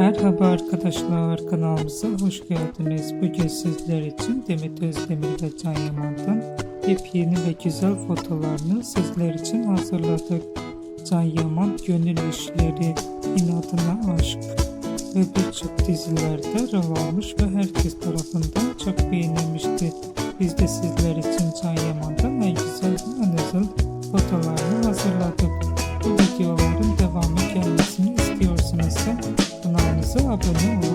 Merhaba arkadaşlar, kanalımıza hoş geldiniz. Bugün sizler için Demet Özdemir ve Can Yaman'dan yepyeni ve güzel fotolarını sizler için hazırladık. Can Yaman Gönül İşleri, İnadına Aşk ve birçok dizilerde rol almış ve herkes tarafından çok beğenilmişti. Biz de sizler için Can Yaman'dan en güzel ve en özel fotolarını hazırladık. Bu videoların devamı gelmesini istiyorsanız kanalımıza abone olun.